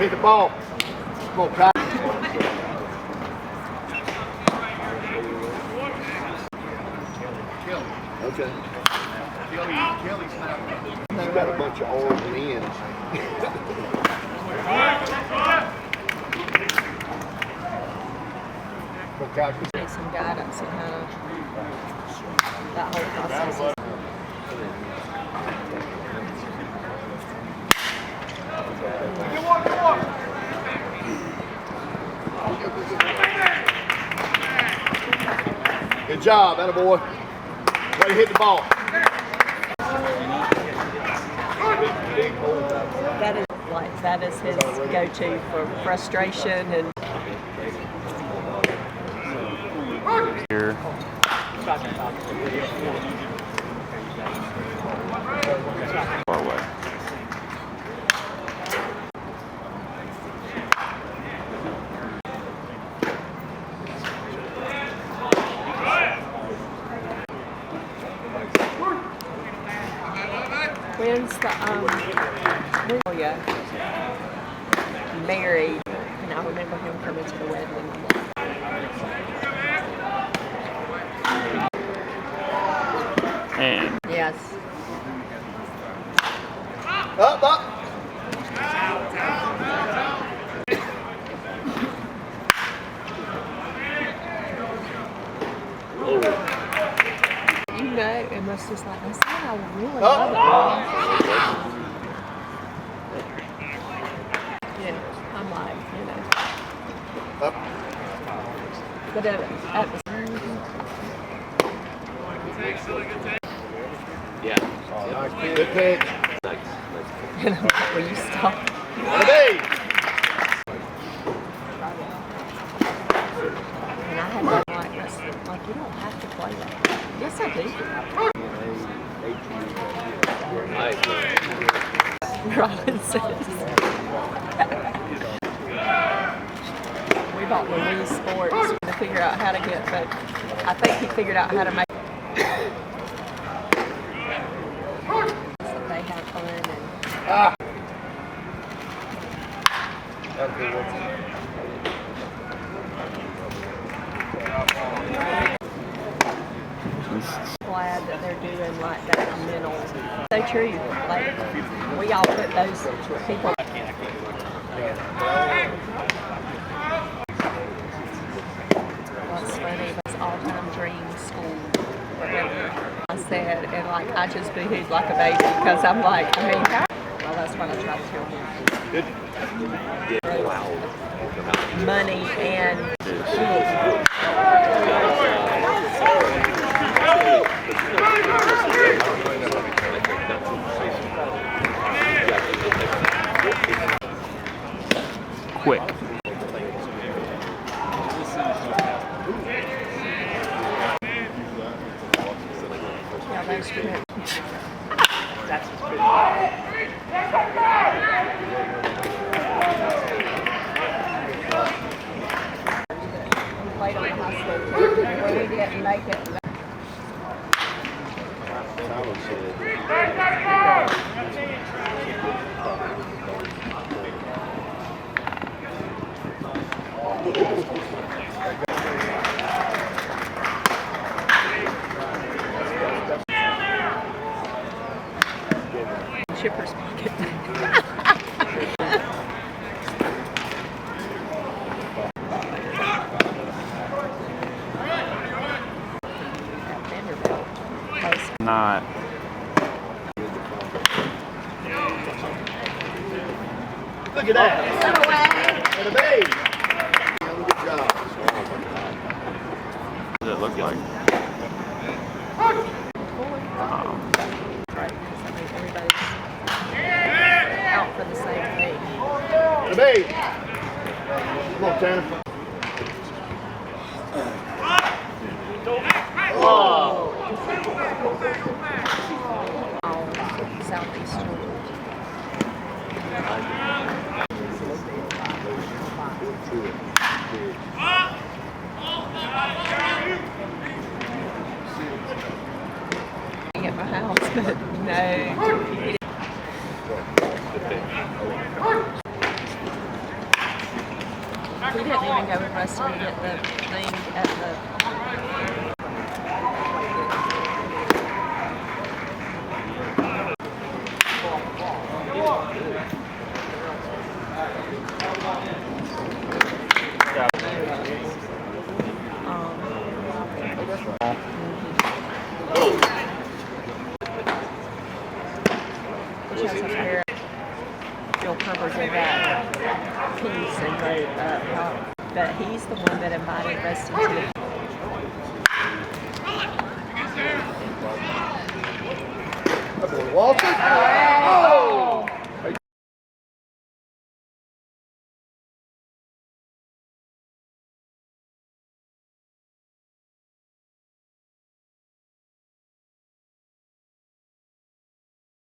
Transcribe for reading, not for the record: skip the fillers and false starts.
Hit the ball. Come on, try. Okay. He's got a bunch of arms and ends. Need some guidance on how to that whole process is. Good job, attaboy. Way to hit the ball. That is his go-to for frustration and. Here. Far away. When's the married, and I remember him coming to the wedding. And Yes. Up. You know, and was just like, that's what I really love it. Yeah, I'm like, you know. Up. But that was. Yeah. Good pitch. And I'm like, will you stop? Hey! And I had that like, you don't have to play that. Yes, I do. Robin says. We bought Louise Sports to figure out how to get, but I think he figured out how to make. They have fun and. Glad that they're doing like that mental. So true. Like we all put those people. What's funny was all-time dream school forever. I said, and like I just boohooed like a baby because I'm like, I mean, well, that's what I try to tell him. Good. Wow. Money and. quick. Yeah, that's good. That's what's good. Played on the high school team where we didn't make it. Look at that. Get away. What a babe. Good job. What does it look like? Right, because I mean everybody's out for the same thing. What a babe. Come on, Tanner. Oh, southeastern. At my house, but no. We didn't even go with Rusty to get the thing at the. Which has a pair of Bill Purpers in that piece and wrote but he's the one that invited Rusty to Walter. Oh,